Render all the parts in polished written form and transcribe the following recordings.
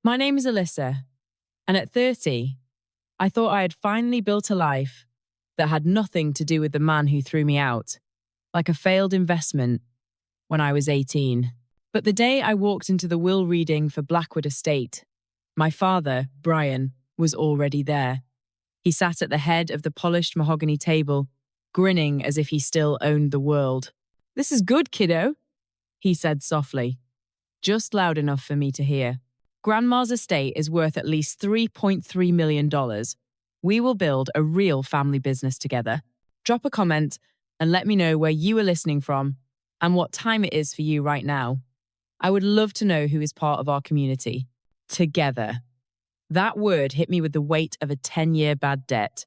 My name is Alyssa, and at 30, I thought I had finally built a life that had nothing to do with the man who threw me out, like a failed investment when I was 18. But the day I walked into the will reading for Blackwood Estate, my father, Brian, was already there. He sat at the head of the polished mahogany table, grinning as if he still owned the world. "This is good, kiddo," he said softly, just loud enough for me to hear. "Grandma's estate is worth at least $3.3 million. We will build a real family business together. Drop a comment and let me know where you are listening from and what time it is for you right now. I would love to know who is part of our community. Together." That word hit me with the weight of a 10-year bad debt.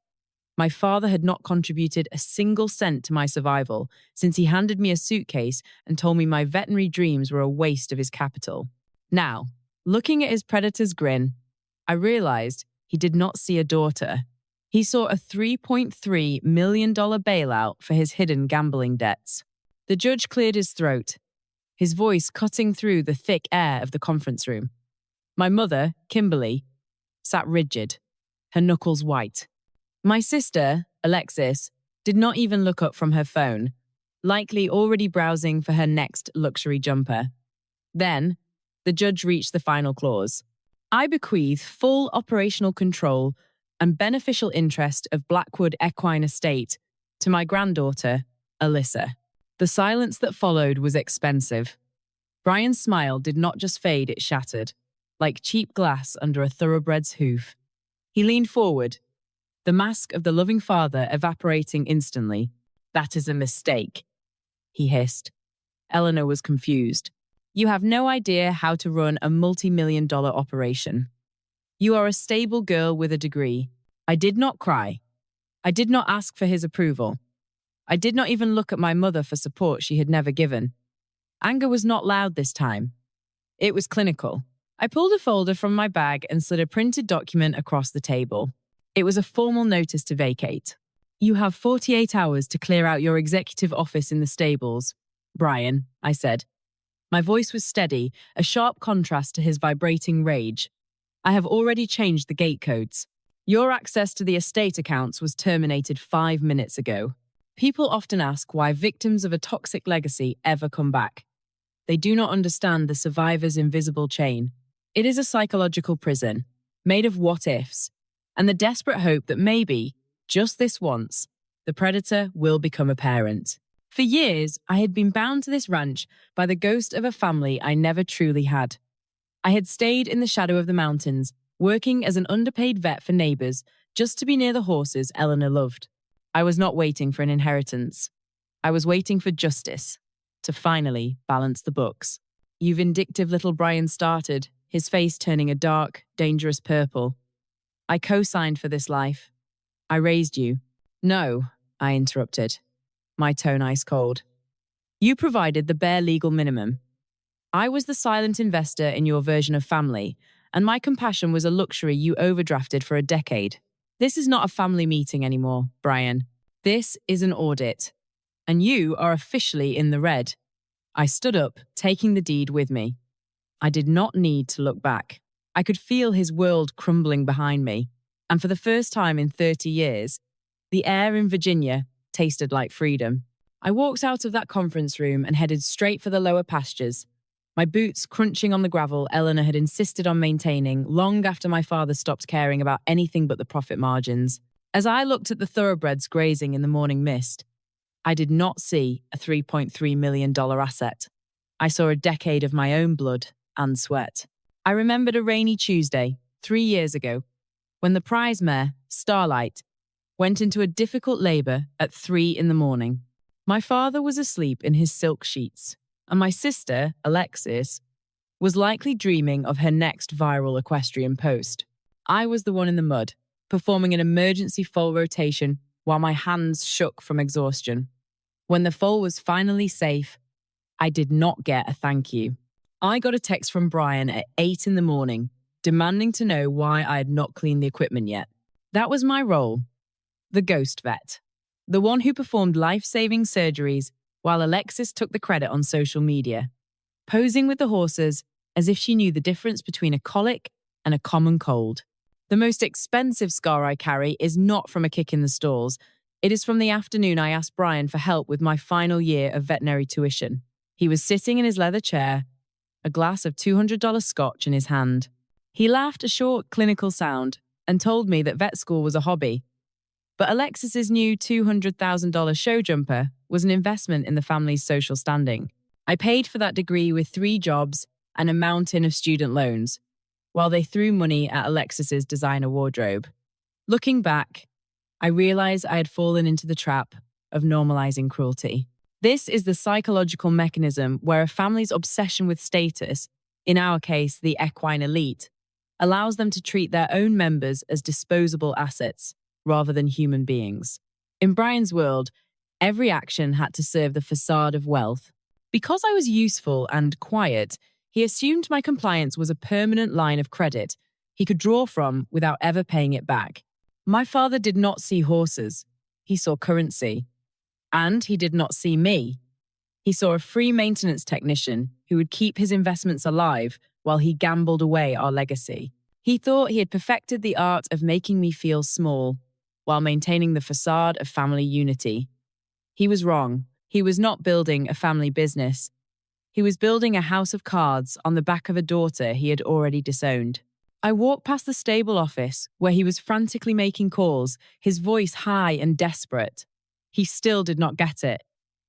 My father had not contributed a single cent to my survival since he handed me a suitcase and told me my veterinary dreams were a waste of his capital. Now, looking at his predator's grin, I realized he did not see a daughter. He saw a $3.3 million bailout for his hidden gambling debts. The judge cleared his throat, his voice cutting through the thick air of the conference room. My mother, Kimberly, sat rigid, her knuckles white. My sister, Alexis, did not even look up from her phone, likely already browsing for her next luxury jumper. Then, the judge reached the final clause. I bequeath full operational control and beneficial interest of Blackwood Equine Estate to my granddaughter, Alyssa. The silence that followed was expensive. Brian's smile did not just fade, it shattered, like cheap glass under a thoroughbred's hoof. He leaned forward, the mask of the loving father evaporating instantly. "That is a mistake," he hissed. Eleanor was confused. "You have no idea how to run a multi-million-dollar operation. You are a stable girl with a degree." I did not cry. I did not ask for his approval. I did not even look at my mother for support she had never given. Anger was not loud this time. It was clinical. I pulled a folder from my bag and slid a printed document across the table. It was a formal notice to vacate. "You have 48 hours to clear out your executive office in the stables, Brian," I said. My voice was steady, a sharp contrast to his vibrating rage. "I have already changed the gate codes. Your access to the estate accounts was terminated 5 minutes ago." People often ask why victims of a toxic legacy ever come back. They do not understand the survivor's invisible chain. It is a psychological prison, made of what-ifs, and the desperate hope that maybe, just this once, the predator will become a parent. For years, I had been bound to this ranch by the ghost of a family I never truly had. I had stayed in the shadow of the mountains, working as an underpaid vet for neighbors, just to be near the horses Eleanor loved. I was not waiting for an inheritance. I was waiting for justice, to finally balance the books. "You vindictive little Brian started," his face turning a dark, dangerous purple. "I co-signed for this life. I raised you." "No," I interrupted, my tone ice cold. "You provided the bare legal minimum. I was the silent investor in your version of family, and my compassion was a luxury you overdrafted for a decade. This is not a family meeting anymore, Brian. This is an audit, and you are officially in the red." I stood up, taking the deed with me. I did not need to look back. I could feel his world crumbling behind me, and for the first time in 30 years, the air in Virginia tasted like freedom. I walked out of that conference room and headed straight for the lower pastures, my boots crunching on the gravel Eleanor had insisted on maintaining long after my father stopped caring about anything but the profit margins. As I looked at the thoroughbreds grazing in the morning mist, I did not see a $3.3 million asset. I saw a decade of my own blood and sweat. I remembered a rainy Tuesday, 3 years ago, when the prize mare, Starlight, went into a difficult labor at 3 in the morning. My father was asleep in his silk sheets, and my sister, Alexis, was likely dreaming of her next viral equestrian post. I was the one in the mud, performing an emergency foal rotation while my hands shook from exhaustion. When the foal was finally safe, I did not get a thank you. I got a text from Brian at 8 in the morning, demanding to know why I had not cleaned the equipment yet. That was my role, the ghost vet, the one who performed life-saving surgeries while Alexis took the credit on social media, posing with the horses as if she knew the difference between a colic and a common cold. The most expensive scar I carry is not from a kick in the stalls. It is from the afternoon I asked Brian for help with my final year of veterinary tuition. He was sitting in his leather chair, a glass of $200 scotch in his hand. He laughed a short, clinical sound and told me that vet school was a hobby. But Alexis's new $200,000 show jumper was an investment in the family's social standing. I paid for that degree with 3 jobs and a mountain of student loans, while they threw money at Alexis's designer wardrobe. Looking back, I realized I had fallen into the trap of normalizing cruelty. This is the psychological mechanism where a family's obsession with status, in our case, the equine elite, allows them to treat their own members as disposable assets rather than human beings. In Brian's world, every action had to serve the facade of wealth. Because I was useful and quiet, he assumed my compliance was a permanent line of credit he could draw from without ever paying it back. My father did not see horses. He saw currency. And he did not see me. He saw a free maintenance technician who would keep his investments alive while he gambled away our legacy. He thought he had perfected the art of making me feel small while maintaining the facade of family unity. He was wrong. He was not building a family business. He was building a house of cards on the back of a daughter he had already disowned. I walked past the stable office where he was frantically making calls, his voice high and desperate. He still did not get it.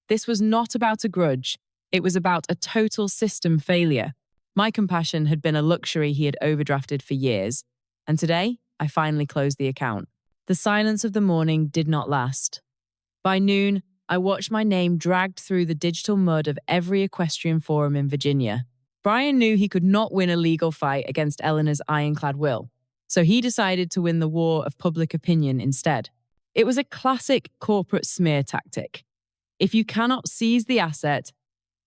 This was not about a grudge. It was about a total system failure. My compassion had been a luxury he had overdrafted for years, and today I finally closed the account. The silence of the morning did not last. By noon, I watched my name dragged through the digital mud of every equestrian forum in Virginia. Brian knew he could not win a legal fight against Eleanor's ironclad will, so he decided to win the war of public opinion instead. It was a classic corporate smear tactic. If you cannot seize the asset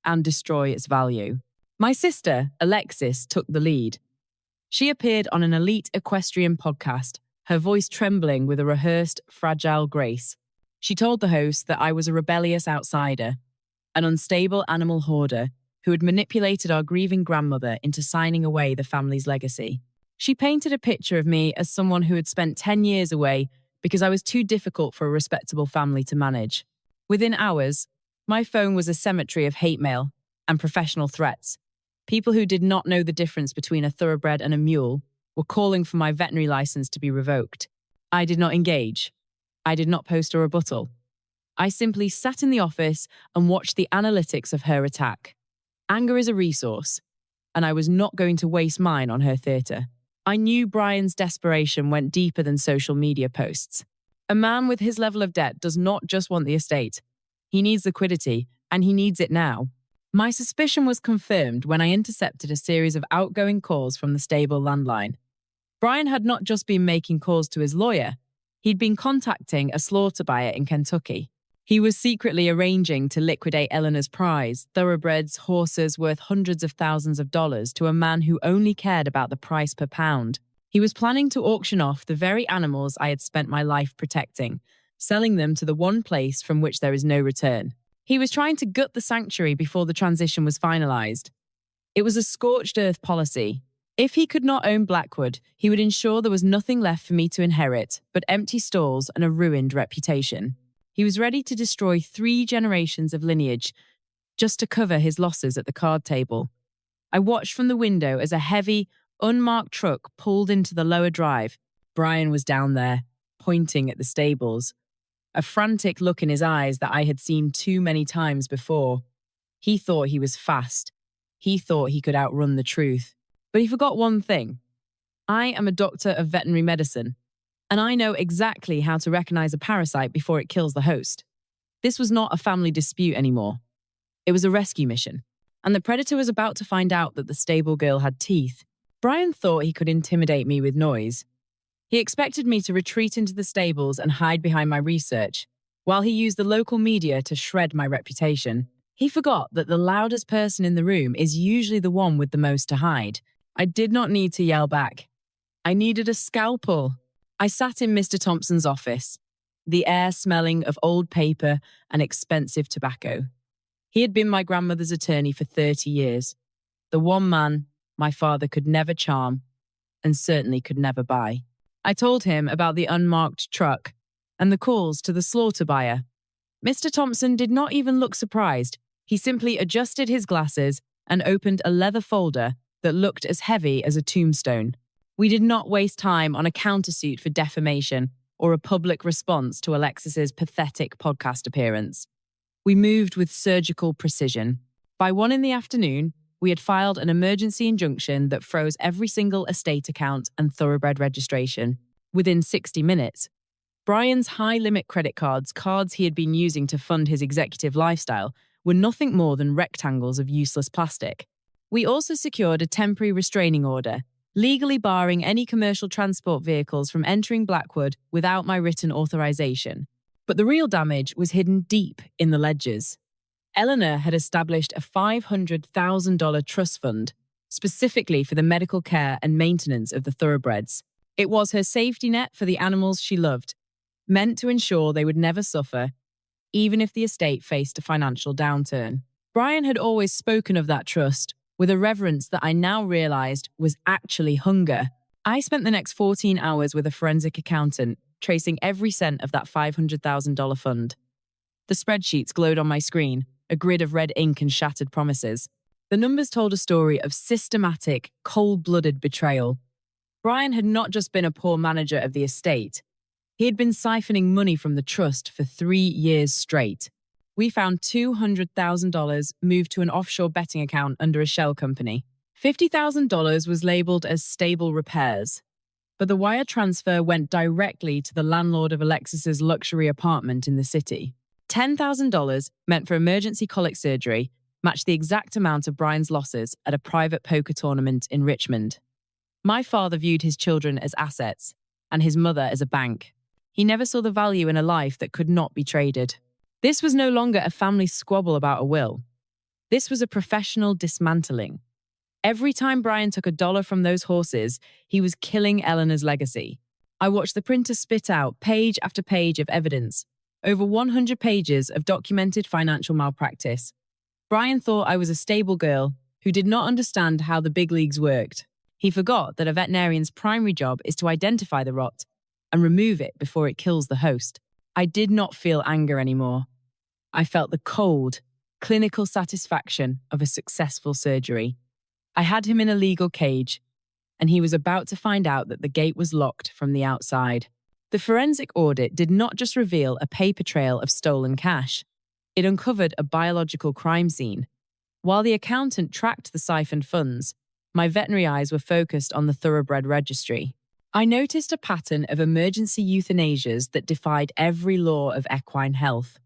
and destroy its value. My sister, Alexis, took the lead. She appeared on an elite equestrian podcast, her voice trembling with a rehearsed, fragile grace. She told the host that I was a rebellious outsider, an unstable animal hoarder who had manipulated our grieving grandmother into signing away the family's legacy. She painted a picture of me as someone who had spent 10 years away because I was too difficult for a respectable family to manage. Within hours, my phone was a cemetery of hate mail and professional threats. People who did not know the difference between a thoroughbred and a mule were calling for my veterinary license to be revoked. I did not engage. I did not post a rebuttal. I simply sat in the office and watched the analytics of her attack. Anger is a resource, and I was not going to waste mine on her theatre. I knew Brian's desperation went deeper than social media posts. A man with his level of debt does not just want the estate. He needs liquidity, and he needs it now. My suspicion was confirmed when I intercepted a series of outgoing calls from the stable landline. Brian had not just been making calls to his lawyer, he'd been contacting a slaughter buyer in Kentucky. He was secretly arranging to liquidate Eleanor's prize, thoroughbreds, horses worth hundreds of thousands of dollars, to a man who only cared about the price per pound. He was planning to auction off the very animals I had spent my life protecting, selling them to the one place from which there is no return. He was trying to gut the sanctuary before the transition was finalized. It was a scorched earth policy. If he could not own Blackwood, he would ensure there was nothing left for me to inherit but empty stalls and a ruined reputation. He was ready to destroy 3 generations of lineage just to cover his losses at the card table. I watched from the window as a heavy, unmarked truck pulled into the lower drive. Brian was down there, pointing at the stables, a frantic look in his eyes that I had seen too many times before. He thought he was fast. He thought he could outrun the truth. But he forgot one thing. I am a doctor of veterinary medicine, and I know exactly how to recognize a parasite before it kills the host. This was not a family dispute anymore. It was a rescue mission, and the predator was about to find out that the stable girl had teeth. Brian thought he could intimidate me with noise. He expected me to retreat into the stables and hide behind my research, while he used the local media to shred my reputation. He forgot that the loudest person in the room is usually the one with the most to hide. I did not need to yell back. I needed a scalpel. I sat in Mr. Thompson's office, the air smelling of old paper and expensive tobacco. He had been my grandmother's attorney for 30 years, the one man my father could never charm, and certainly could never buy. I told him about the unmarked truck and the calls to the slaughter buyer. Mr. Thompson did not even look surprised. He simply adjusted his glasses and opened a leather folder that looked as heavy as a tombstone. We did not waste time on a countersuit for defamation or a public response to Alexis's pathetic podcast appearance. We moved with surgical precision. By 1 p.m, we had filed an emergency injunction that froze every single estate account and thoroughbred registration. Within 60 minutes, Brian's high-limit credit cards he had been using to fund his executive lifestyle, were nothing more than rectangles of useless plastic. We also secured a temporary restraining order, legally barring any commercial transport vehicles from entering Blackwood without my written authorization. But the real damage was hidden deep in the ledgers. Eleanor had established a $500,000 trust fund, specifically for the medical care and maintenance of the thoroughbreds. It was her safety net for the animals she loved, meant to ensure they would never suffer, even if the estate faced a financial downturn. Brian had always spoken of that trust with a reverence that I now realized was actually hunger. I spent the next 14 hours with a forensic accountant, tracing every cent of that $500,000 fund. The spreadsheets glowed on my screen, a grid of red ink and shattered promises. The numbers told a story of systematic, cold-blooded betrayal. Brian had not just been a poor manager of the estate. He had been siphoning money from the trust for 3 years straight. We found $200,000 moved to an offshore betting account under a shell company. $50,000 was labeled as stable repairs, but the wire transfer went directly to the landlord of Alexis's luxury apartment in the city. $10,000 meant for emergency colic surgery matched the exact amount of Brian's losses at a private poker tournament in Richmond. My father viewed his children as assets and his mother as a bank. He never saw the value in a life that could not be traded. This was no longer a family squabble about a will. This was a professional dismantling. Every time Brian took $1 from those horses, he was killing Eleanor's legacy. I watched the printer spit out page after page of evidence, over 100 pages of documented financial malpractice. Brian thought I was a stable girl who did not understand how the big leagues worked. He forgot that a veterinarian's primary job is to identify the rot and remove it before it kills the host. I did not feel anger anymore. I felt the cold, clinical satisfaction of a successful surgery. I had him in a legal cage, and he was about to find out that the gate was locked from the outside. The forensic audit did not just reveal a paper trail of stolen cash. It uncovered a biological crime scene. While the accountant tracked the siphoned funds, my veterinary eyes were focused on the thoroughbred registry. I noticed a pattern of emergency euthanasias that defied every law of equine health.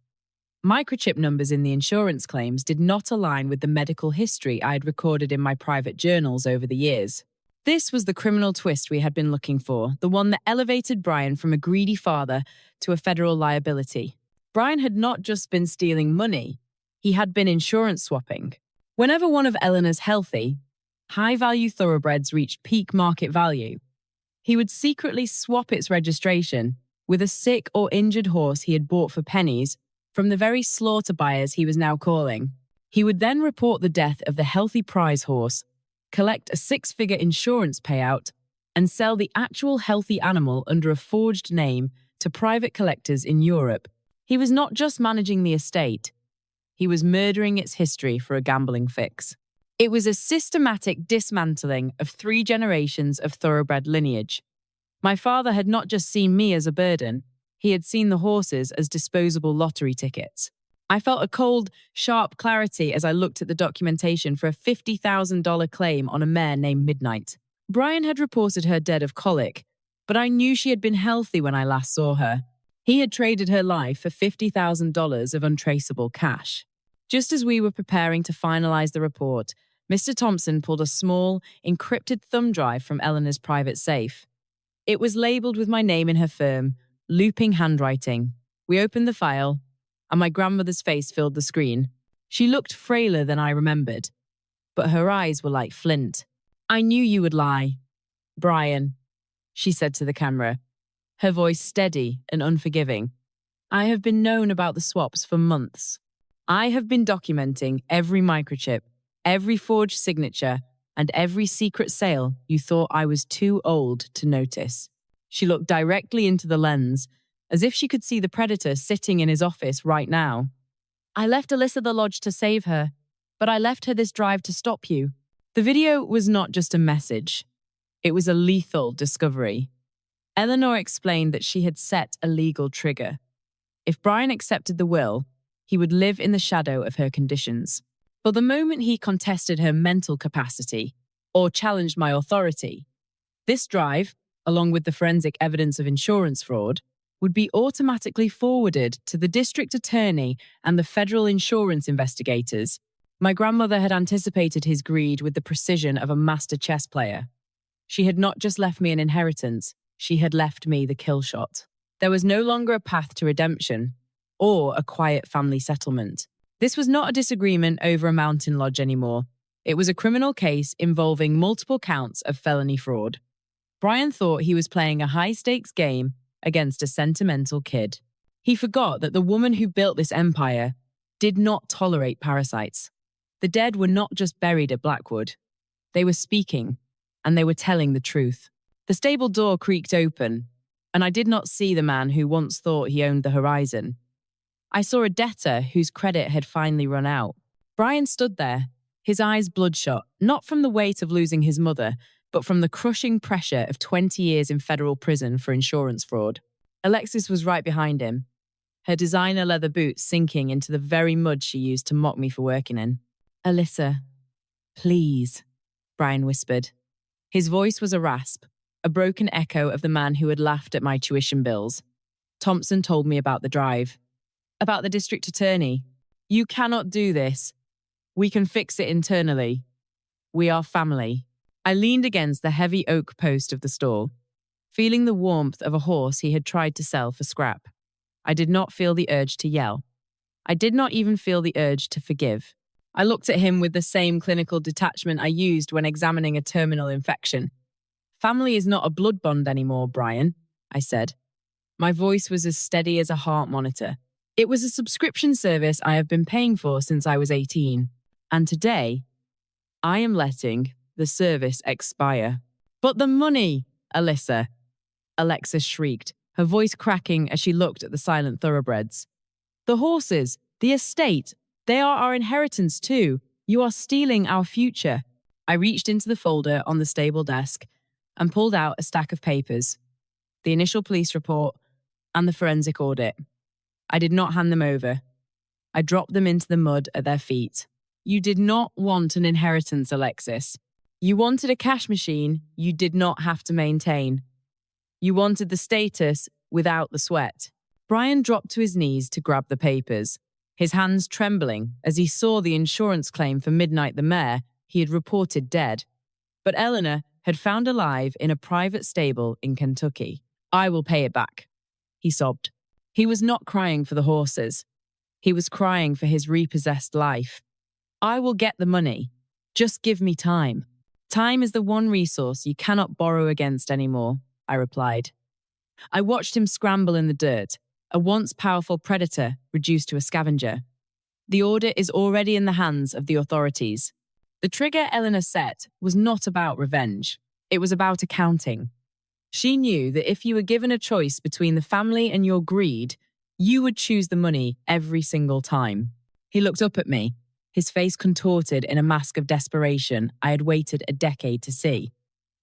Microchip numbers in the insurance claims did not align with the medical history I had recorded in my private journals over the years. This was the criminal twist we had been looking for, the one that elevated Brian from a greedy father to a federal liability. Brian had not just been stealing money, he had been insurance swapping. Whenever one of Eleanor's healthy, high-value thoroughbreds reached peak market value, he would secretly swap its registration with a sick or injured horse he had bought for pennies from the very slaughter buyers he was now calling. He would then report the death of the healthy prize horse, collect a 6-figure insurance payout, and sell the actual healthy animal under a forged name to private collectors in Europe. He was not just managing the estate, he was murdering its history for a gambling fix. It was a systematic dismantling of 3 generations of thoroughbred lineage. My father had not just seen me as a burden, he had seen the horses as disposable lottery tickets. I felt a cold, sharp clarity as I looked at the documentation for a $50,000 claim on a mare named Midnight. Brian had reported her dead of colic, but I knew she had been healthy when I last saw her. He had traded her life for $50,000 of untraceable cash. Just as we were preparing to finalize the report, Mr. Thompson pulled a small, encrypted thumb drive from Eleanor's private safe. It was labeled with my name in her firm, looping handwriting. We opened the file, and my grandmother's face filled the screen. She looked frailer than I remembered, but her eyes were like flint. "I knew you would lie, Brian," she said to the camera, her voice steady and unforgiving. "I have been known about the swaps for months. I have been documenting every microchip, every forged signature, and every secret sale you thought I was too old to notice. She looked directly into the lens, as if she could see the predator sitting in his office right now. I left Alyssa the lodge to save her, but I left her this drive to stop you. The video was not just a message. It was a lethal discovery. Eleanor explained that she had set a legal trigger. If Brian accepted the will, he would live in the shadow of her conditions. But the moment he contested her mental capacity or challenged my authority, this drive, along with the forensic evidence of insurance fraud, would be automatically forwarded to the district attorney and the federal insurance investigators. My grandmother had anticipated his greed with the precision of a master chess player. She had not just left me an inheritance, she had left me the kill shot. There was no longer a path to redemption or a quiet family settlement. This was not a disagreement over a mountain lodge anymore. It was a criminal case involving multiple counts of felony fraud. Brian thought he was playing a high-stakes game against a sentimental kid. He forgot that the woman who built this empire did not tolerate parasites. The dead were not just buried at Blackwood. They were speaking, and they were telling the truth. The stable door creaked open, and I did not see the man who once thought he owned the horizon. I saw a debtor whose credit had finally run out. Brian stood there, his eyes bloodshot, not from the weight of losing his mother, but from the crushing pressure of 20 years in federal prison for insurance fraud. Alexis was right behind him, her designer leather boots sinking into the very mud she used to mock me for working in. Alyssa, please, Brian whispered. His voice was a rasp, a broken echo of the man who had laughed at my tuition bills. Thompson told me about the drive. About the district attorney. You cannot do this. We can fix it internally. We are family. I leaned against the heavy oak post of the stall, feeling the warmth of a horse he had tried to sell for scrap. I did not feel the urge to yell. I did not even feel the urge to forgive. I looked at him with the same clinical detachment I used when examining a terminal infection. Family is not a blood bond anymore, Brian, I said. My voice was as steady as a heart monitor. It was a subscription service I have been paying for since I was 18. And today, I am letting the service expire. But the money, Alyssa, Alexis shrieked, her voice cracking as she looked at the silent thoroughbreds. The horses, the estate, they are our inheritance too. You are stealing our future. I reached into the folder on the stable desk and pulled out a stack of papers, the initial police report and the forensic audit. I did not hand them over. I dropped them into the mud at their feet. You did not want an inheritance, Alexis. You wanted a cash machine you did not have to maintain. You wanted the status without the sweat. Brian dropped to his knees to grab the papers, his hands trembling as he saw the insurance claim for Midnight the mare he had reported dead. But Eleanor had found alive in a private stable in Kentucky. I will pay it back, he sobbed. He was not crying for the horses. He was crying for his repossessed life. I will get the money. Just give me time. Time is the one resource you cannot borrow against anymore, I replied. I watched him scramble in the dirt, a once powerful predator reduced to a scavenger. The order is already in the hands of the authorities. The trigger Eleanor set was not about revenge. It was about accounting. She knew that if you were given a choice between the family and your greed, you would choose the money every single time. He looked up at me, his face contorted in a mask of desperation I had waited a decade to see.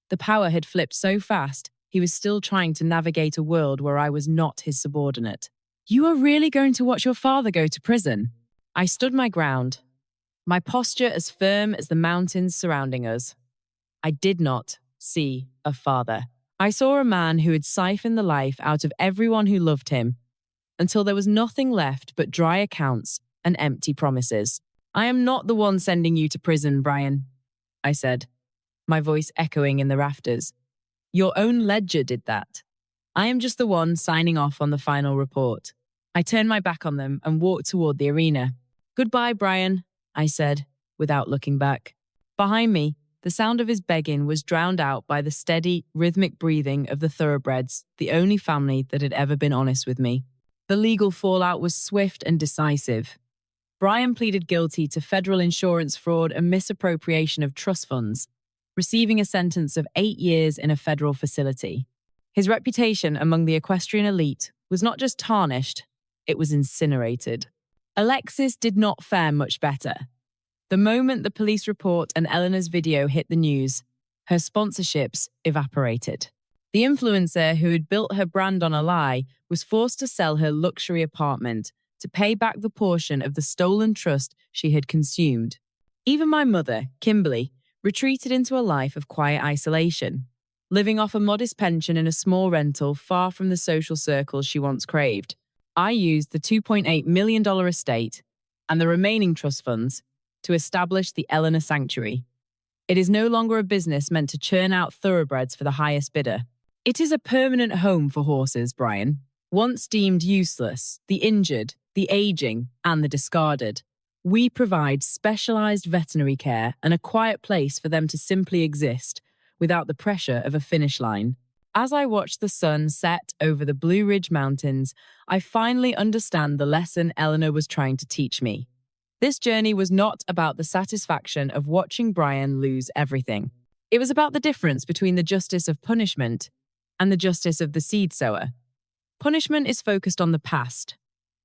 The power had flipped so fast, he was still trying to navigate a world where I was not his subordinate. You are really going to watch your father go to prison? I stood my ground, my posture as firm as the mountains surrounding us. I did not see a father. I saw a man who had siphoned the life out of everyone who loved him, until there was nothing left but dry accounts and empty promises. I am not the one sending you to prison, Brian, I said, my voice echoing in the rafters. Your own ledger did that. I am just the one signing off on the final report. I turned my back on them and walked toward the arena. Goodbye, Brian, I said, without looking back. Behind me, the sound of his begging was drowned out by the steady, rhythmic breathing of the thoroughbreds, the only family that had ever been honest with me. The legal fallout was swift and decisive. Brian pleaded guilty to federal insurance fraud and misappropriation of trust funds. receiving a sentence of 8 years in a federal facility. His reputation among the equestrian elite was not just tarnished, it was incinerated. Alexis did not fare much better. The moment the police report and Eleanor's video hit the news, her sponsorships evaporated. The influencer who had built her brand on a lie was forced to sell her luxury apartment to pay back the portion of the stolen trust she had consumed. Even my mother, Kimberly, retreated into a life of quiet isolation, living off a modest pension in a small rental far from the social circles she once craved. I used the $2.8 million estate and the remaining trust funds to establish the Eleanor Sanctuary. It is no longer a business meant to churn out thoroughbreds for the highest bidder. It is a permanent home for horses, Brian. Once deemed useless, the injured, the aging, and the discarded, we provide specialized veterinary care and a quiet place for them to simply exist without the pressure of a finish line. As I watch the sun set over the Blue Ridge Mountains, I finally understand the lesson Eleanor was trying to teach me. This journey was not about the satisfaction of watching Brian lose everything. It was about the difference between the justice of punishment and the justice of the seed sower. Punishment is focused on the past,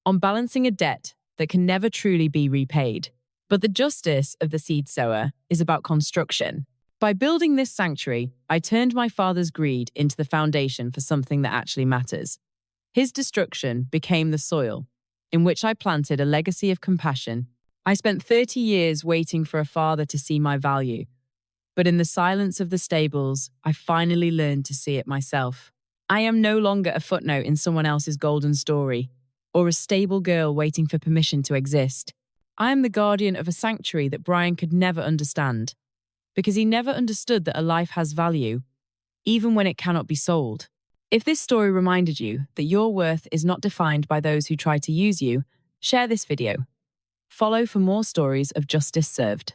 on balancing a debt that can never truly be repaid. But the justice of the seed sower is about construction. By building this sanctuary, I turned my father's greed into the foundation for something that actually matters. His destruction became the soil in which I planted a legacy of compassion. I spent 30 years waiting for a father to see my value. But in the silence of the stables, I finally learned to see it myself. I am no longer a footnote in someone else's golden story, or a stable girl waiting for permission to exist. I am the guardian of a sanctuary that Brian could never understand, because he never understood that a life has value, even when it cannot be sold. If this story reminded you that your worth is not defined by those who try to use you, share this video. Follow for more stories of justice served.